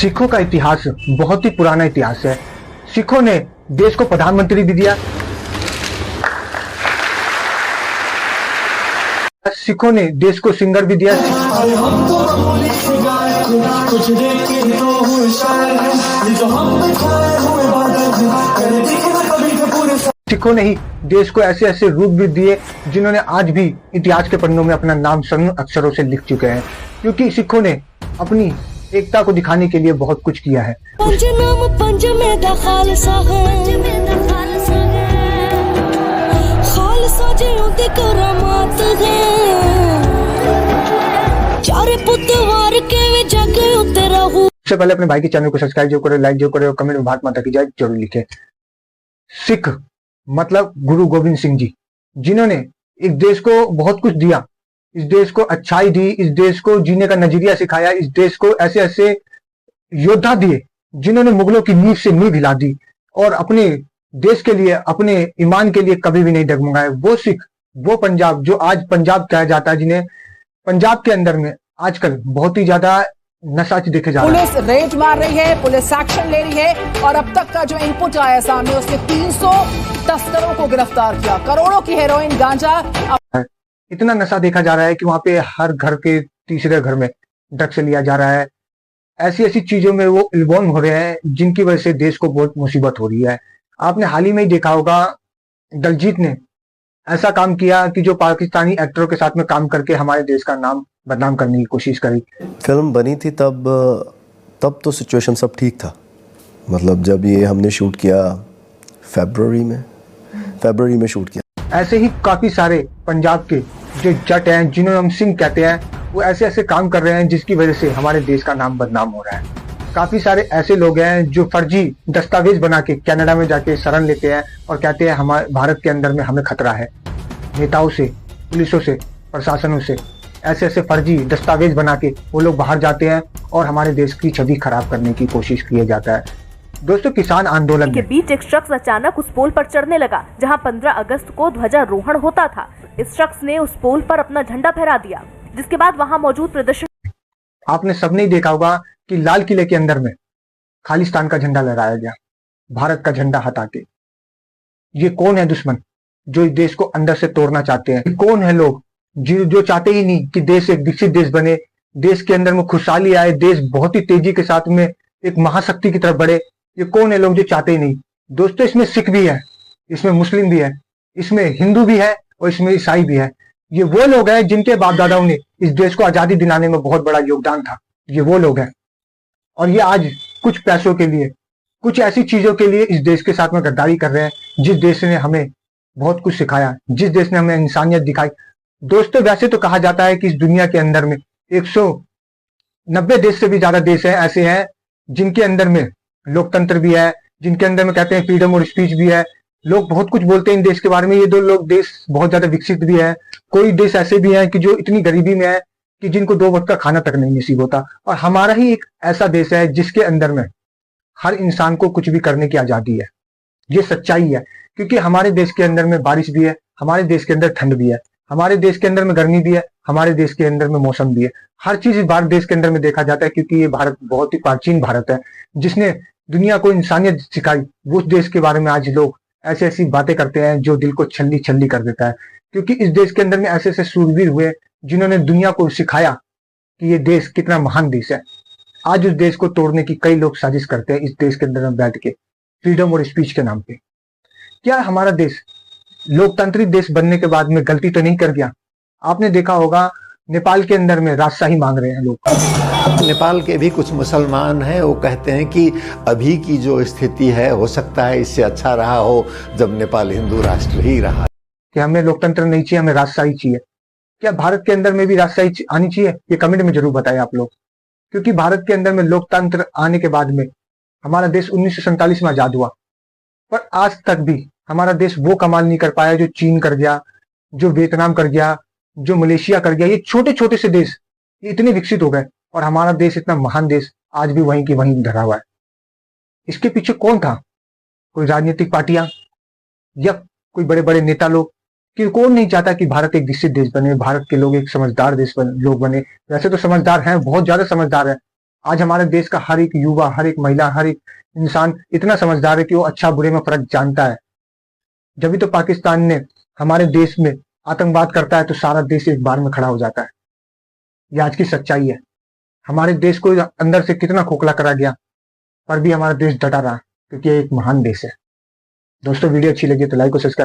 सिखों का इतिहास बहुत ही पुराना इतिहास है। सिखों ने देश को प्रधानमंत्री भी दिया, सिखों ने देश को सिंगर भी दिया, सिखों ने ही देश को ऐसे ऐसे रूप भी दिए जिन्होंने आज भी इतिहास के पन्नों में अपना नाम स्वर्ण अक्षरों से लिख चुके हैं, क्योंकि सिखों ने अपनी एकता को दिखाने के लिए बहुत कुछ किया है। सबसे पहले अपने भाई के चैनल को सब्सक्राइब जो करो, लाइक जो करो और कमेंट में भारत माता की जय जरूर लिखे। सिख मतलब गुरु गोविंद सिंह जी, जिन्होंने इस देश को बहुत कुछ दिया, इस देश को अच्छाई दी, इस देश को जीने का नजरिया सिखाया, इस देश को ऐसे ऐसे योद्धा दिए जिन्होंने मुगलों की नींव से नींव हिला दी और अपने देश के लिए, अपने ईमान के लिए कभी भी नहीं डगमगाए। वो सिख, वो पंजाब जो आज पंजाब कहा जाता है, जिन्हें पंजाब के अंदर में आजकल बहुत ही ज्यादा नशा देखे जा रहा है। पुलिस रेड मार रही है, पुलिस एक्शन ले रही है और अब तक का जो इनपुट आया सामने उससे 300 तस्करों को गिरफ्तार किया। करोड़ों की हेरोइन, गांजा, इतना नशा देखा जा रहा है कि वहां पे हर घर के तीसरे घर में ड्रग्स लिया जा रहा है। ऐसी ऐसी चीजों में वो इन्वॉल्व हो रहे हैं जिनकी वजह से देश को बहुत मुसीबत हो रही है। आपने हाल ही में ही देखा होगा, दलजीत ने ऐसा काम किया कि जो पाकिस्तानी एक्टरों के साथ में काम करके हमारे देश का नाम बदनाम करने की कोशिश करी। फिल्म बनी थी तब तो सिचुएशन सब ठीक था। मतलब जब ये हमने शूट किया फरवरी में शूट किया। ऐसे ही काफी सारे पंजाब के जो जट हैं, जिन्होंने हम सिंह कहते हैं, वो ऐसे ऐसे काम कर रहे हैं जिसकी वजह से हमारे देश का नाम बदनाम हो रहा है। काफी सारे ऐसे लोग हैं जो फर्जी दस्तावेज बना के कनाडा में जाके शरण लेते हैं और कहते हैं हमारे भारत के अंदर में हमें खतरा है। नेताओं से, पुलिसों से, प्रशासनों से ऐसे ऐसे फर्जी दस्तावेज बना के वो लोग बाहर जाते हैं और हमारे देश की छवि खराब करने की कोशिश किया जाता है। दोस्तों, किसान आंदोलन के बीच एक शख्स अचानक उस पोल पर चढ़ने लगा जहां 15 अगस्त को ध्वजारोहण होता था। इस शख्स ने उस पोल पर अपना झंडा फहरा दिया, जिसके बाद वहां मौजूद प्रदर्शन। आपने सबने ही देखा होगा कि लाल किले के अंदर में खालिस्तान का झंडा लहराया गया, भारत का झंडा हटा के। ये कौन है दुश्मन जो इस देश को अंदर से तोड़ना चाहते हैं? कौन है लोग जो चाहते ही नहीं कि देश एक विकसित देश बने, देश के अंदर में खुशहाली आए, देश बहुत ही तेजी के साथ में एक महाशक्ति की तरफ बढ़े? ये कौन है लोग जो चाहते ही नहीं? दोस्तों, इसमें सिख भी है, इसमें मुस्लिम भी है, इसमें हिंदू भी है और इसमें ईसाई भी है। ये वो लोग हैं जिनके बाप दादाओं ने इस देश को आजादी दिलाने में बहुत बड़ा योगदान था। ये वो लोग हैं और ये आज कुछ पैसों के लिए, कुछ ऐसी चीजों के लिए इस देश के साथ में गद्दारी कर रहे हैं। जिस देश ने हमें बहुत कुछ सिखाया, जिस देश ने हमें इंसानियत दिखाई। दोस्तों, वैसे तो कहा जाता है कि इस दुनिया के अंदर में 190 देश से भी ज्यादा देश हैं ऐसे हैं जिनके अंदर में लोकतंत्र भी है, जिनके अंदर में कहते हैं फ्रीडम और स्पीच भी है। लोग बहुत कुछ बोलते हैं इन देश के बारे में। ये दो लोग देश बहुत ज्यादा विकसित भी है। कोई देश ऐसे भी हैं कि जो इतनी गरीबी में है कि जिनको 2 वक्त का खाना तक नहीं नसीब होता। और हमारा ही एक ऐसा देश है जिसके अंदर में हर इंसान को कुछ भी करने की आजादी है। ये सच्चाई है, क्योंकि हमारे देश के अंदर में बारिश भी है, हमारे देश के अंदर ठंड भी है, हमारे देश के अंदर में गर्मी भी है, हमारे देश के अंदर में मौसम भी है। हर चीज इस भारत देश के अंदर में देखा जाता है, क्योंकि ये भारत बहुत ही प्राचीन भारत है जिसने दुनिया को इंसानियत सिखाई। वो देश के बारे में आज लोग ऐसी ऐसी बातें करते हैं जो दिल को छल्ली छल्ली कर देता है, क्योंकि इस देश के अंदर में ऐसे ऐसे सूरवीर हुए जिन्होंने दुनिया को सिखाया कि ये देश कितना महान देश है। आज उस देश को तोड़ने की कई लोग साजिश करते हैं इस देश के अंदर में बैठ के, फ्रीडम और स्पीच के नाम पे। क्या हमारा देश लोकतांत्रिक देश बनने के बाद में गलती तो नहीं कर गया? आपने देखा होगा नेपाल के अंदर में राजशाही मांग रहे हैं लोग। नेपाल के भी कुछ मुसलमान हैं, वो कहते हैं कि अभी की जो स्थिति है हो सकता है इससे अच्छा रहा हो जब नेपाल हिंदू राष्ट्र ही रहा। कि हमें लोकतंत्र नहीं चाहिए, हमें राजशाही चाहिए। क्या भारत के अंदर में भी राजशाही आनी चाहिए? ये कमेंट में जरूर बताएं आप लोग, क्योंकि भारत के अंदर में लोकतंत्र आने के बाद में हमारा देश 1947 में आजाद हुआ, पर आज तक भी हमारा देश वो कमाल नहीं कर पाया जो चीन कर गया, जो वियतनाम कर गया, जो मलेशिया कर गया। ये छोटे छोटे से देश ये इतने विकसित हो गए और हमारा देश इतना महान देश आज भी वहीं की वहीं धरा हुआ है। इसके पीछे कौन था? कोई राजनीतिक पार्टियां या कोई बड़े बड़े नेता लोग? कि कौन नहीं चाहता कि भारत एक विकसित देश बने, भारत के लोग एक समझदार लोग बने। वैसे तो समझदार हैं, बहुत ज्यादा समझदार है। आज हमारे देश का हर एक युवा, हर एक महिला, हर एक इंसान इतना समझदार है कि वो अच्छा बुरे में फर्क जानता है। जब भी तो पाकिस्तान ने हमारे देश में आतंकवाद करता है तो सारा देश एक बार में खड़ा हो जाता है। ये आज की सच्चाई है। हमारे देश को अंदर से कितना खोखला करा गया, पर भी हमारा देश डटा रहा, क्योंकि ये एक महान देश है। दोस्तों, वीडियो अच्छी लगी तो लाइक और सब्सक्राइब